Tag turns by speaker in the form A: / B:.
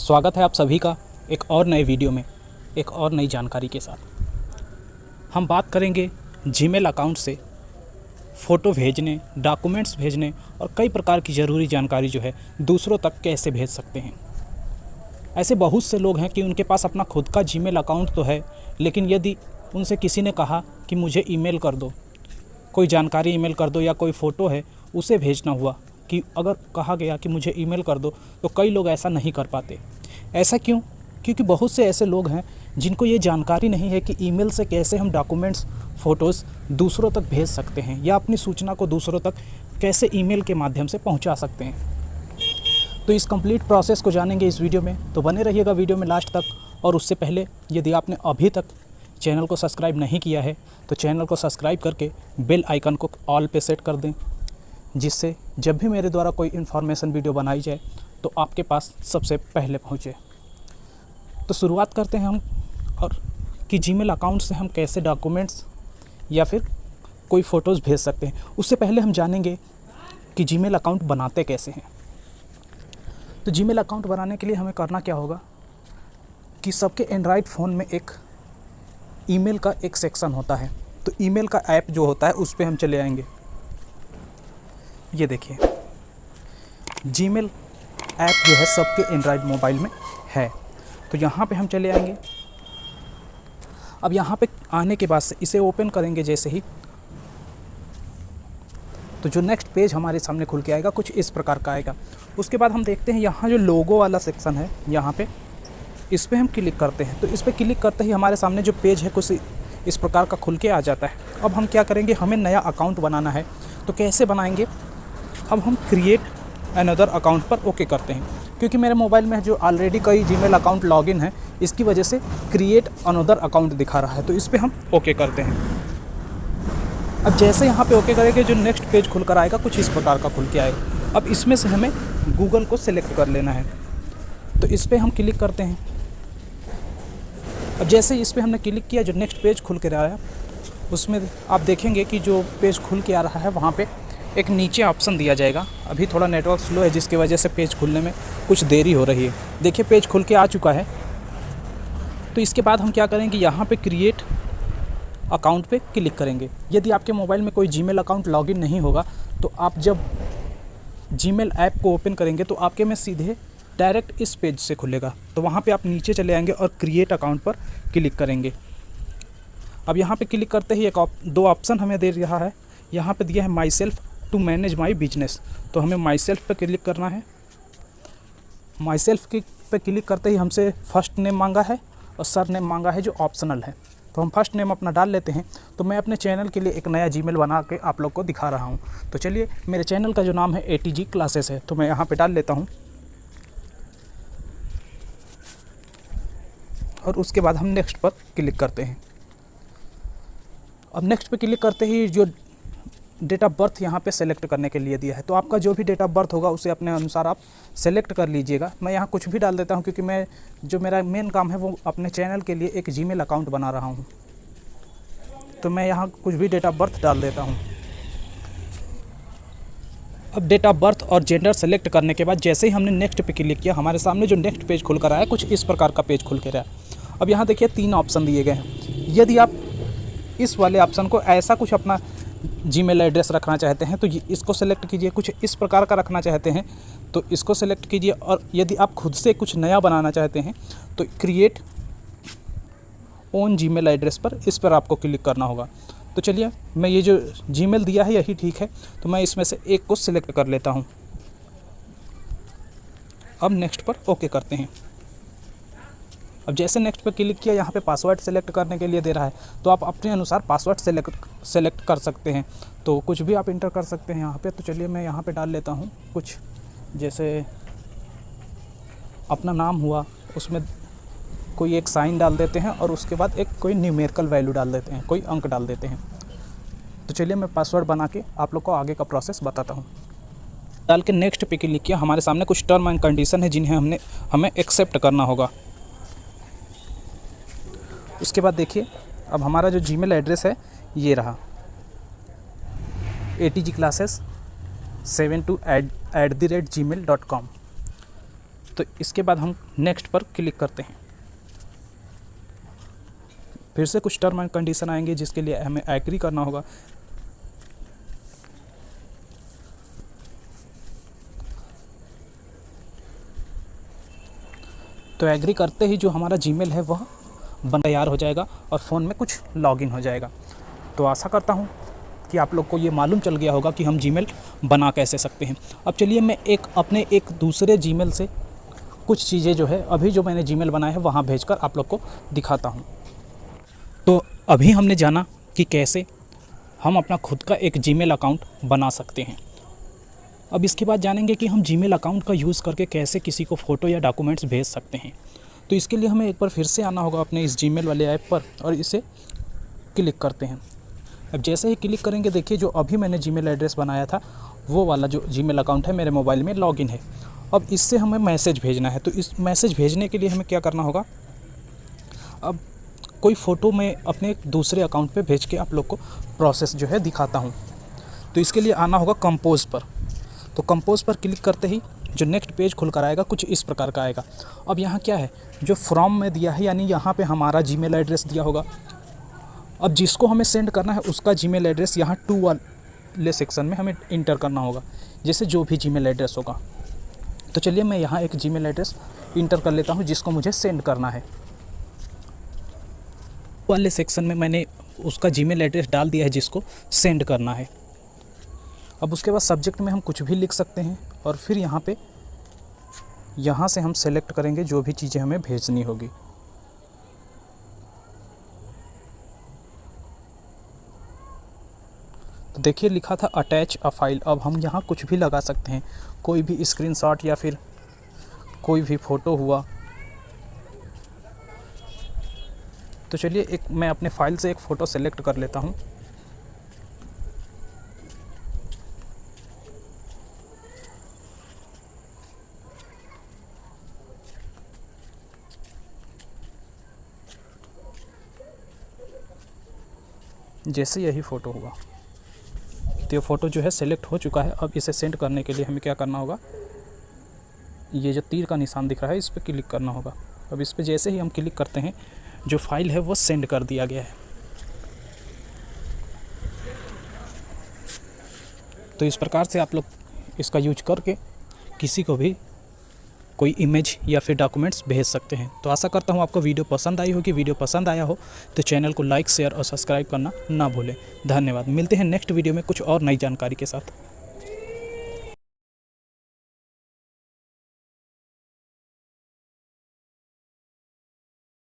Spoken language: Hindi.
A: स्वागत है आप सभी का एक और नए वीडियो में एक और नई जानकारी के साथ। हम बात करेंगे जीमेल अकाउंट से फ़ोटो भेजने, डॉक्यूमेंट्स भेजने और कई प्रकार की ज़रूरी जानकारी जो है दूसरों तक कैसे भेज सकते हैं। ऐसे बहुत से लोग हैं कि उनके पास अपना खुद का जीमेल अकाउंट तो है, लेकिन यदि उनसे किसी ने कहा कि मुझे ईमेल कर दो, कोई जानकारी ईमेल कर दो या कोई फ़ोटो है उसे भेजना हुआ कि अगर कहा गया कि मुझे ईमेल कर दो, तो कई लोग ऐसा नहीं कर पाते। ऐसा क्यों? क्योंकि बहुत से ऐसे लोग हैं जिनको ये जानकारी नहीं है कि ईमेल से कैसे हम डॉक्यूमेंट्स, फ़ोटोज़ दूसरों तक भेज सकते हैं या अपनी सूचना को दूसरों तक कैसे ईमेल के माध्यम से पहुंचा सकते हैं। तो इस कंप्लीट प्रोसेस को जानेंगे इस वीडियो में, तो बने रहिएगा वीडियो में लास्ट तक। और उससे पहले यदि आपने अभी तक चैनल को सब्सक्राइब नहीं किया है तो चैनल को सब्सक्राइब करके बेल आइकन को ऑल पे सेट कर दें, जिससे जब भी मेरे द्वारा कोई इन्फॉर्मेशन वीडियो बनाई जाए तो आपके पास सबसे पहले पहुंचे। तो शुरुआत करते हैं हम और कि जीमेल अकाउंट से हम कैसे डॉक्यूमेंट्स या फिर कोई फ़ोटोज़ भेज सकते हैं। उससे पहले हम जानेंगे कि जीमेल अकाउंट बनाते कैसे हैं। तो जीमेल अकाउंट बनाने के लिए हमें करना क्या होगा कि सबके एंड्रॉयड फ़ोन में एक ईमेल का एक सेक्शन होता है। तो ईमेल का ऐप जो होता है उस पर हम चले आएंगे। ये देखिए, जीमेल ऐप जो है सबके एंड्रॉयड मोबाइल में है। तो यहाँ पे हम चले आएंगे। अब यहाँ पे आने के बाद से इसे ओपन करेंगे जैसे ही, तो जो नेक्स्ट पेज हमारे सामने खुल के आएगा कुछ इस प्रकार का आएगा। उसके बाद हम देखते हैं यहाँ जो लोगो वाला सेक्शन है, यहाँ पे इस पर हम क्लिक करते हैं। तो इस पर क्लिक करते ही हमारे सामने जो पेज है कुछ इस प्रकार का खुल के आ जाता है। अब हम क्या करेंगे, हमें नया अकाउंट बनाना है। तो कैसे बनाएंगे, अब हम क्रिएट अनदर अकाउंट पर ओके करते हैं। क्योंकि मेरे मोबाइल में जो ऑलरेडी कई जीमेल अकाउंट लॉगिन है, इसकी वजह से क्रिएट अनदर अकाउंट दिखा रहा है। तो इस पर हम ओके करते हैं। अब जैसे यहाँ पे ओके करेंगे जो नेक्स्ट पेज खुल कर आएगा कुछ इस प्रकार का खुल के आएगा। अब इसमें से हमें गूगल को सिलेक्ट कर लेना है। तो इस पर हम क्लिक करते हैं। अब जैसे इस पर हमने क्लिक किया, जो नेक्स्ट पेज खुल के आया उसमें आप देखेंगे कि जो पेज खुल के आ रहा है वहाँ पे एक नीचे ऑप्शन दिया जाएगा। अभी थोड़ा नेटवर्क स्लो है जिसकी वजह से पेज खुलने में कुछ देरी हो रही है। देखिए पेज खुल के आ चुका है। तो इसके बाद हम क्या करेंगे, यहाँ पे क्रिएट अकाउंट पे क्लिक करेंगे। यदि आपके मोबाइल में कोई जीमेल अकाउंट लॉगिन नहीं होगा तो आप जब जीमेल ऐप को ओपन करेंगे तो आपके में सीधे डायरेक्ट इस पेज से खुलेगा। तो वहाँ पे आप नीचे चले आएंगे और क्रिएट अकाउंट पर क्लिक करेंगे। अब यहाँ पे क्लिक करते ही दो ऑप्शन हमें दे रहा है। यहाँ पे दिया है myself to manage my business. तो हमें माई सेल्फ पे क्लिक करना है। माई सेल्फ पे क्लिक करते ही हमसे फर्स्ट नेम मांगा है और सर नेम मांगा है जो ऑप्शनल है। तो हम फर्स्ट नेम अपना डाल लेते हैं। तो मैं अपने चैनल के लिए एक नया जीमेल बना के आप लोग को दिखा रहा हूँ। तो चलिए, मेरे चैनल का जो नाम है ATG क्लासेस है, तो मैं यहाँ पे डाल लेता हूँ। और उसके बाद हम नेक्स्ट पर क्लिक करते हैं। अब नेक्स्ट पे क्लिक करते ही जो डेट ऑफ बर्थ यहाँ पे सेलेक्ट करने के लिए दिया है, तो आपका जो भी डेट ऑफ बर्थ होगा उसे अपने अनुसार आप सेलेक्ट कर लीजिएगा। मैं यहाँ कुछ भी डाल देता हूँ क्योंकि मैं जो मेरा मेन काम है वो अपने चैनल के लिए एक जीमेल अकाउंट बना रहा हूँ। तो मैं यहाँ कुछ भी डेट ऑफ बर्थ डाल देता हूँ। अब डेट ऑफ बर्थ और जेंडर सेलेक्ट करने के बाद जैसे ही हमने नेक्स्ट पे क्लिक किया, हमारे सामने जो नेक्स्ट पेज खुल कर आया कुछ इस प्रकार का पेज खुल कर आया। अब यहाँ देखिए 3 ऑप्शन दिए गए हैं। यदि आप इस वाले ऑप्शन को ऐसा कुछ अपना जीमेल एड्रेस रखना चाहते हैं तो इसको सेलेक्ट कीजिए। कुछ इस प्रकार का रखना चाहते हैं तो इसको सेलेक्ट कीजिए। और यदि आप खुद से कुछ नया बनाना चाहते हैं तो क्रिएट ओन जीमेल एड्रेस पर इस पर आपको क्लिक करना होगा। तो चलिए, मैं ये जो जीमेल दिया है यही ठीक है, तो मैं इसमें से एक को सिलेक्ट कर लेता हूँ। अब नेक्स्ट पर ओके करते हैं। अब जैसे नेक्स्ट पे क्लिक किया, यहाँ पे पासवर्ड सेलेक्ट करने के लिए दे रहा है। तो आप अपने अनुसार पासवर्ड सेलेक्ट कर सकते हैं। तो कुछ भी आप इंटर कर सकते हैं यहाँ पे। तो चलिए, मैं यहाँ पे डाल लेता हूँ कुछ, जैसे अपना नाम हुआ, उसमें कोई एक साइन डाल देते हैं और उसके बाद एक कोई न्यूमेरिकल वैल्यू डाल देते हैं, कोई अंक डाल देते हैं। तो चलिए, मैं पासवर्ड बना के आप लोग को आगे का प्रोसेस बताता हूँ। डाल के नेक्स्ट पे क्लिक किया, हमारे सामने कुछ टर्म एंड कंडीशन है जिन्हें हमें एक्सेप्ट करना होगा। उसके बाद देखिए, अब हमारा जो जीमेल एड्रेस है ये रहा, ATG classes 72@gmail.com। तो इसके बाद हम नेक्स्ट पर क्लिक करते हैं। फिर से कुछ टर्म एंड कंडीशन आएंगे जिसके लिए हमें एग्री करना होगा। तो एग्री करते ही जो हमारा जीमेल है वह तैयार हो जाएगा और फ़ोन में कुछ लॉगिन हो जाएगा। तो आशा करता हूँ कि आप लोग को ये मालूम चल गया होगा कि हम जीमेल बना कैसे सकते हैं। अब चलिए मैं अपने एक दूसरे जीमेल से कुछ चीज़ें जो है अभी जो मैंने जीमेल बनाया है वहाँ भेजकर आप लोग को दिखाता हूँ। तो अभी हमने जाना कि कैसे हम अपना खुद का एक जीमेल अकाउंट बना सकते हैं। अब इसके बाद जानेंगे कि हम जीमेल अकाउंट का यूज़ करके कैसे किसी को फ़ोटो या डॉक्यूमेंट्स भेज सकते हैं। तो इसके लिए हमें एक बार फिर से आना होगा अपने इस जीमेल वाले ऐप पर और इसे क्लिक करते हैं। अब जैसे ही क्लिक करेंगे देखिए जो अभी मैंने जीमेल एड्रेस बनाया था वो वाला जो जीमेल अकाउंट है मेरे मोबाइल में लॉगिन है। अब इससे हमें मैसेज भेजना है। तो इस मैसेज भेजने के लिए हमें क्या करना होगा, अब कोई फ़ोटो मैं अपने दूसरे अकाउंट पे भेज के आप लोग को प्रोसेस जो है दिखाता हूँ। तो इसके लिए आना होगा कंपोज पर। तो कंपोज पर क्लिक करते ही जो नेक्स्ट पेज खुल कर आएगा कुछ इस प्रकार का आएगा। अब यहाँ क्या है, जो फ्रॉम में दिया है यानी यहाँ पे हमारा जीमेल एड्रेस दिया होगा। अब जिसको हमें सेंड करना है उसका जीमेल एड्रेस यहाँ टू वाले सेक्शन में हमें इंटर करना होगा, जैसे जो भी जीमेल एड्रेस होगा। तो चलिए मैं यहाँ एक जीमेल एड्रेस इंटर कर लेता हूँ जिसको मुझे सेंड करना है। वाले सेक्शन में मैंने उसका जीमेल एड्रेस डाल दिया है जिसको सेंड करना है। अब उसके बाद सब्जेक्ट में हम कुछ भी लिख सकते हैं और फिर यहाँ से हम सेलेक्ट करेंगे जो भी चीज़ें हमें भेजनी होगी। तो देखिए लिखा था अटैच अ फाइल। अब हम यहाँ कुछ भी लगा सकते हैं, कोई भी स्क्रीनशॉट या फिर कोई भी फ़ोटो हुआ। तो चलिए मैं अपने फाइल से एक फ़ोटो सेलेक्ट कर लेता हूँ। जैसे यही फ़ोटो हुआ तो ये फ़ोटो जो है सेलेक्ट हो चुका है। अब इसे सेंड करने के लिए हमें क्या करना होगा, ये जो तीर का निशान दिख रहा है इस पर क्लिक करना होगा। अब इस पर जैसे ही हम क्लिक करते हैं जो फाइल है वो सेंड कर दिया गया है। तो इस प्रकार से आप लोग इसका यूज करके किसी को भी कोई इमेज या फिर डॉक्यूमेंट्स भेज सकते हैं। तो आशा करता हूँ आपको वीडियो पसंद आई होगी। वीडियो पसंद आया हो तो चैनल को लाइक, शेयर और सब्सक्राइब करना ना भूलें। धन्यवाद। मिलते हैं नेक्स्ट वीडियो में कुछ और नई जानकारी के साथ।